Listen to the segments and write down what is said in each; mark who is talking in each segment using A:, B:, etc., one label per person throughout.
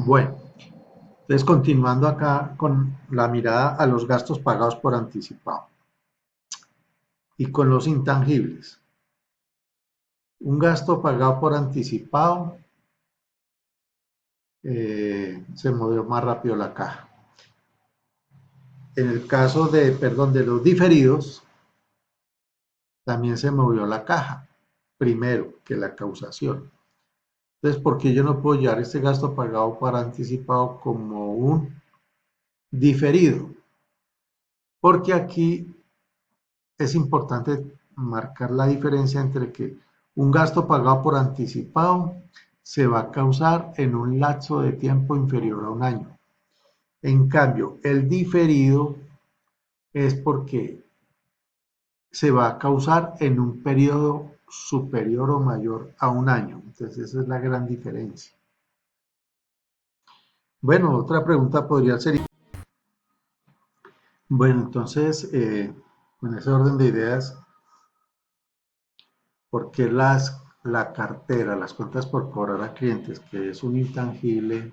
A: Bueno, entonces continuando acá con la mirada a los gastos pagados por anticipado y con los intangibles. Un gasto pagado por anticipado se movió más rápido la caja. En el caso de los diferidos, también se movió la caja, primero que la causación. Entonces, ¿por qué yo no puedo llevar este gasto pagado por anticipado como un diferido? Porque aquí es importante marcar la diferencia entre que un gasto pagado por anticipado se va a causar en un lapso de tiempo inferior a un año. En cambio, el diferido es porque se va a causar en un periodo superior o mayor a un año. Entonces, esa es la gran diferencia. Bueno, otra pregunta podría ser, bueno, entonces, en ese orden de ideas, ¿por qué la cartera, las cuentas por cobrar a clientes, que es un intangible,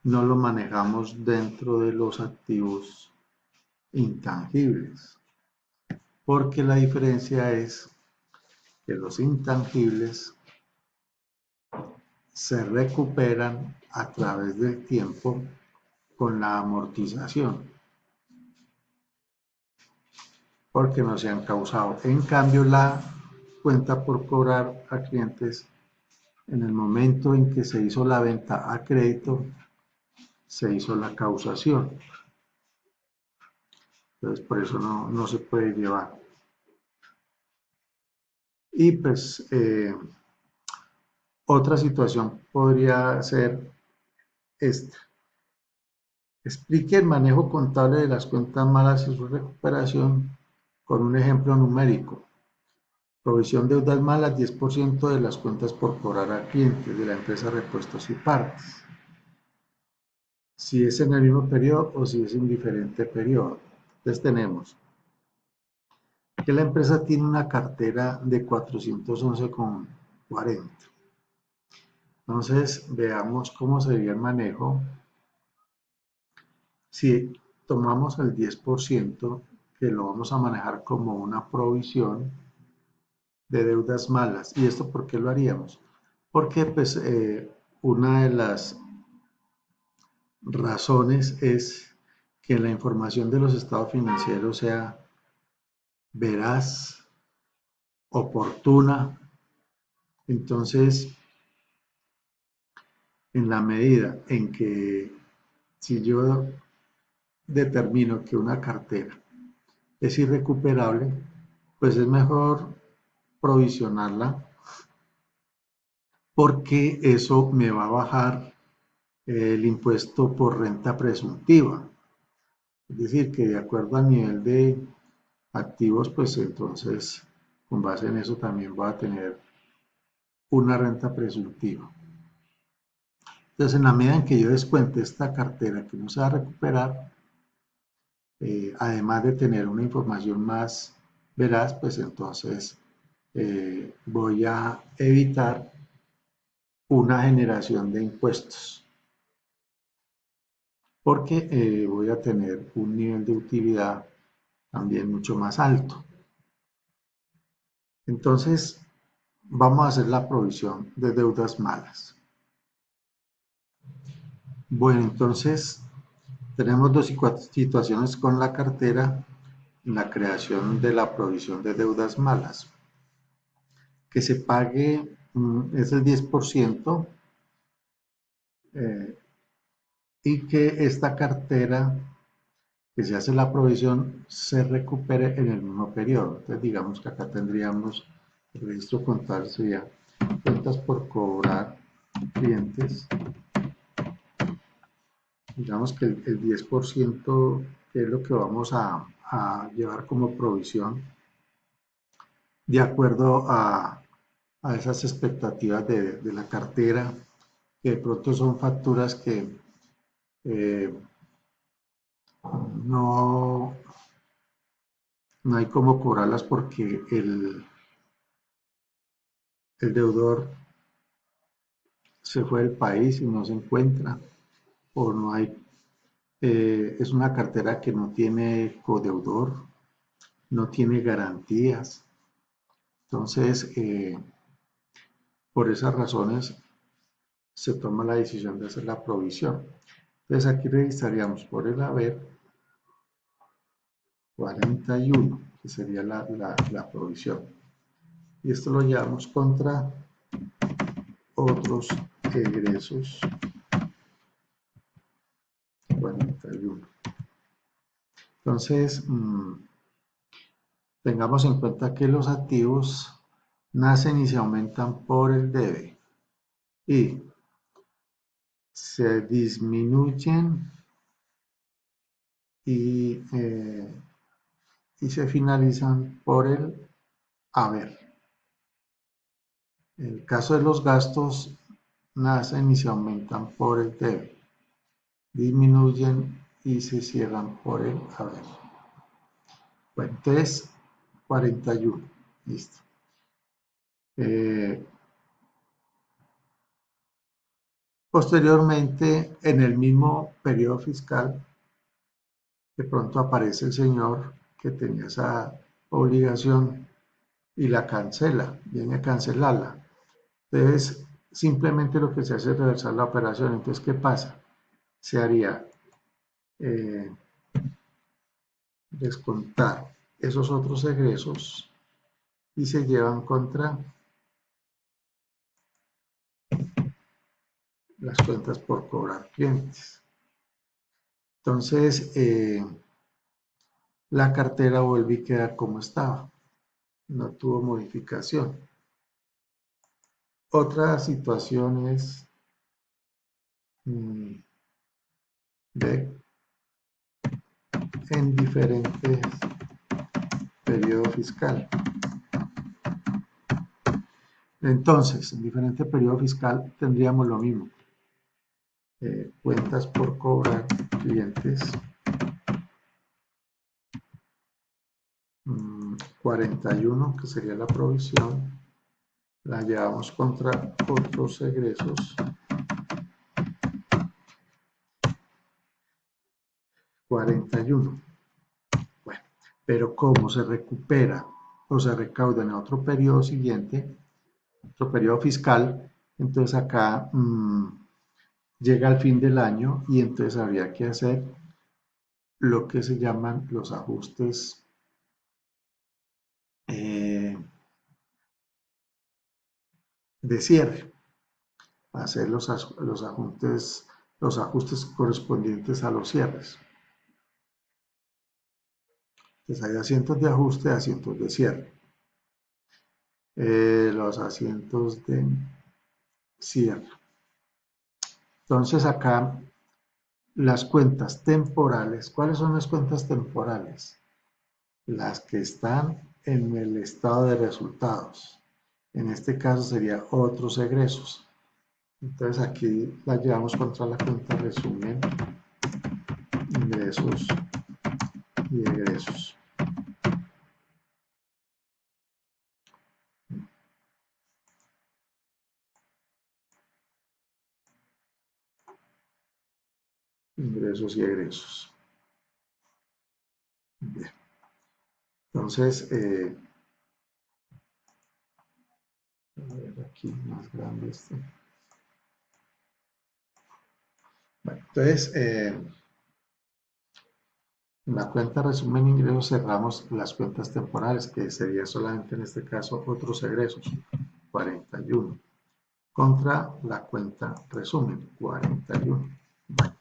A: no lo manejamos dentro de los activos intangibles? Porque la diferencia es que los intangibles se recuperan a través del tiempo con la amortización, porque no se han causado. En cambio, la cuenta por cobrar a clientes, en el momento en que se hizo la venta a crédito, se hizo la causación. Entonces, por eso no se puede llevar. Y pues, otra situación podría ser esta. Explique el manejo contable de las cuentas malas y su recuperación con un ejemplo numérico. Provisión deudas malas, 10% de las cuentas por cobrar a clientes de la empresa repuestos y partes. Si es en el mismo periodo o si es en diferente periodo. Entonces tenemos que la empresa tiene una cartera de 411,40. Entonces veamos cómo sería el manejo si tomamos el 10%, que lo vamos a manejar como una provisión de deudas malas. ¿Y esto por qué lo haríamos? Porque pues una de las razones es que la información de los estados financieros sea veraz, oportuna. Entonces, en la medida en que si yo determino que una cartera es irrecuperable, pues es mejor provisionarla porque eso me va a bajar el impuesto por renta presuntiva. Es decir, que de acuerdo al nivel de activos, pues entonces con base en eso también voy a tener una renta presuntiva. Entonces, en la medida en que yo descuente esta cartera que no se va a recuperar, además de tener una información más veraz, pues entonces voy a evitar una generación de impuestos, porque voy a tener un nivel de utilidad también mucho más alto. Entonces, vamos a hacer la provisión de deudas malas. Bueno, entonces tenemos dos situaciones con la cartera en la creación de la provisión de deudas malas. Que se pague ese 10% eh, y que esta cartera que se hace la provisión se recupere en el mismo periodo. Entonces digamos que acá tendríamos el registro contable, sería cuentas por cobrar clientes. Digamos que el 10% que es lo que vamos a llevar como provisión de acuerdo a esas expectativas de la cartera, que de pronto son facturas que eh, no, no hay cómo cobrarlas porque el deudor se fue del país y no se encuentra, o no hay, es una cartera que no tiene codeudor, no tiene garantías. Entonces, por esas razones se toma la decisión de hacer la provisión. Entonces aquí registraríamos por el haber 41, que sería la provisión. Y esto lo llevamos contra otros egresos 41. Entonces, tengamos en cuenta que los activos nacen y se aumentan por el debe y se disminuyen y, y se finalizan por el haber. En el caso de los gastos, nacen y se aumentan por el debe, disminuyen y se cierran por el haber. Bueno, entonces 41, listo. Posteriormente, en el mismo periodo fiscal, de pronto aparece el señor que tenía esa obligación y la cancela, viene a cancelarla. Entonces, simplemente lo que se hace es reversar la operación. Entonces, ¿qué pasa? Se haría descontar esos otros egresos y se llevan contra las cuentas por cobrar clientes. Entonces, la cartera vuelve y queda como estaba, no tuvo modificación. Otra situación es de en diferentes periodos fiscal. Entonces, en diferente periodo fiscal tendríamos lo mismo. Cuentas por cobrar clientes 41, que sería la provisión, la llevamos contra otros egresos 41. Bueno, pero como se recupera o se recauda en otro periodo siguiente, otro periodo fiscal, entonces acá llega al fin del año y entonces habría que hacer lo que se llaman los ajustes de cierre, hacer los ajustes correspondientes a los cierres. Entonces hay asientos de ajuste, asientos de cierre. Los asientos de cierre. Entonces acá las cuentas temporales, ¿cuáles son las cuentas temporales? Las que están en el estado de resultados. En este caso sería otros egresos. Entonces aquí la llevamos contra la cuenta resumen, ingresos y egresos. Ingresos y egresos. Bien. Entonces, a ver aquí más grande este. Bueno, entonces, en la cuenta resumen ingresos cerramos las cuentas temporales, que sería solamente en este caso otros egresos, 41, contra la cuenta resumen, 41. Bueno,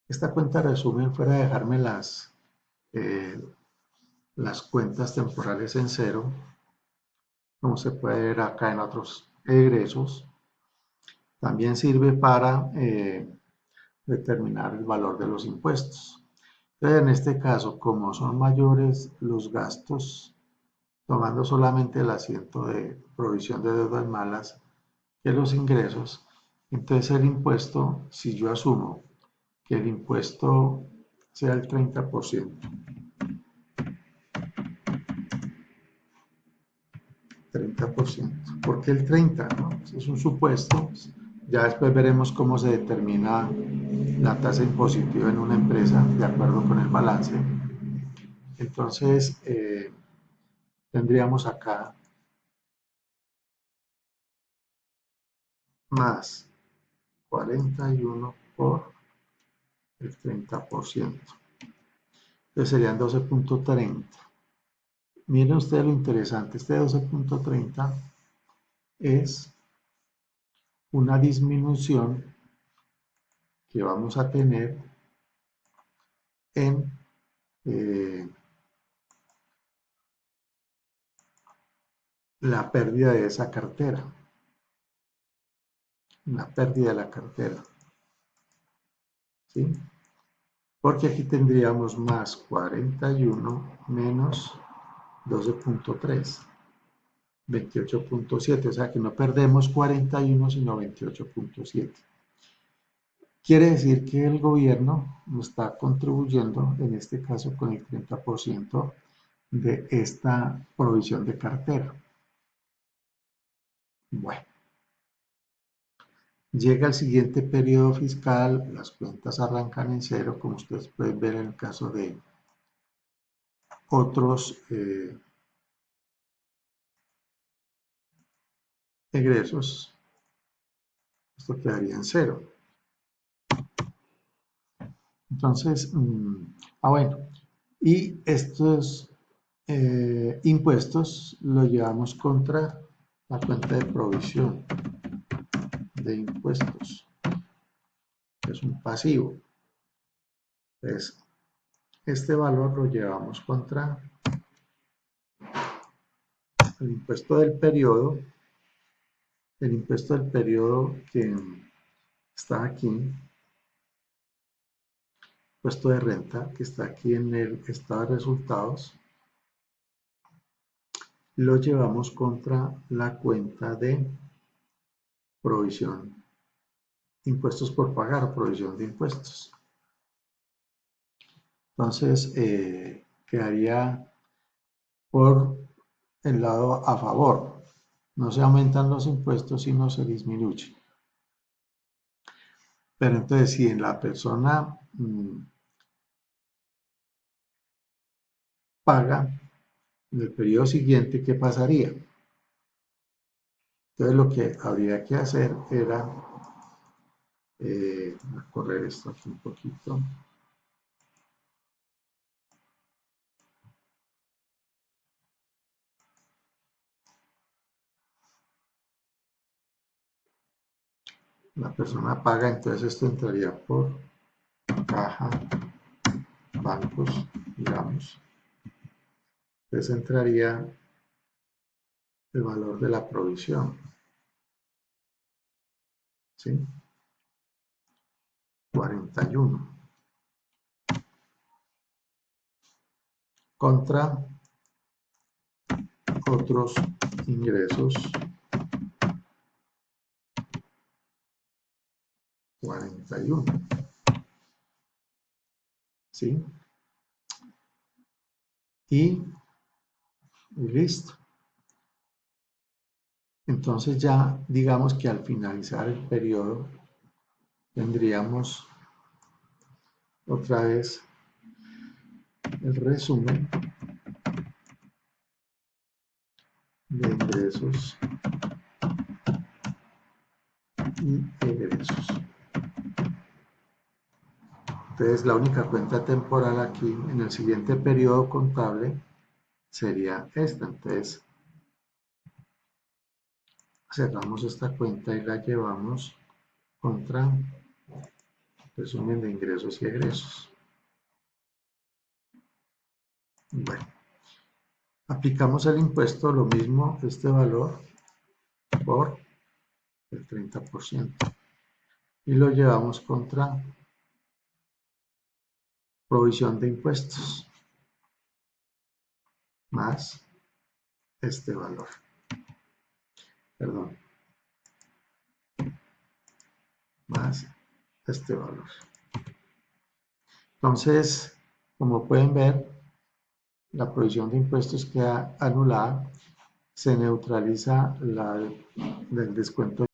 A: esta cuenta resumen, fuera de dejarme las cuentas temporales en cero, como se puede ver acá en otros egresos, también sirve para determinar el valor de los impuestos. Entonces, en este caso, como son mayores los gastos, tomando solamente el asiento de provisión de deudas malas que los ingresos, entonces el impuesto, si yo asumo que el impuesto sea el 30%, 30%. ¿Por qué el 30%? ¿No? Es un supuesto. Ya después veremos cómo se determina la tasa impositiva en una empresa de acuerdo con el balance. Entonces, tendríamos acá más 41 por el 30%. Entonces serían 12.30. Miren ustedes lo interesante, este 12.30 es una disminución que vamos a tener en la pérdida de esa cartera, la pérdida de la cartera, ¿sí? Porque aquí tendríamos más 41 menos 12.3, 28.7, o sea que no perdemos 41 sino 28.7. Quiere decir que el gobierno nos está contribuyendo, en este caso con el 30% de esta provisión de cartera. Bueno, llega el siguiente periodo fiscal, las cuentas arrancan en cero, como ustedes pueden ver en el caso de otros egresos, esto quedaría en cero. Entonces, bueno, y estos impuestos los llevamos contra la cuenta de provisión de impuestos, que es un pasivo. Entonces, este valor lo llevamos contra el impuesto del periodo que está aquí, impuesto de renta, que está aquí en el estado de resultados, lo llevamos contra la cuenta de provisión, impuestos por pagar, provisión de impuestos. Entonces, quedaría por el lado a favor. No se aumentan los impuestos, sino se disminuye. Pero entonces, si en la persona paga en el periodo siguiente, ¿qué pasaría? Entonces, lo que habría que hacer era correr esto aquí un poquito. La persona paga, entonces esto entraría por caja, bancos, digamos. Entonces entraría el valor de la provisión, ¿sí? 41 contra otros ingresos, 41, ¿sí? Y listo. Entonces ya digamos que al finalizar el periodo tendríamos otra vez el resumen de ingresos y egresos. Entonces la única cuenta temporal aquí en el siguiente periodo contable sería esta. Entonces cerramos esta cuenta y la llevamos contra resumen de ingresos y egresos. Bueno, aplicamos el impuesto, lo mismo, este valor por el 30% y lo llevamos contra provisión de impuestos más este valor, perdón, más este valor. Entonces, como pueden ver, la provisión de impuestos queda anulada se neutraliza el descuento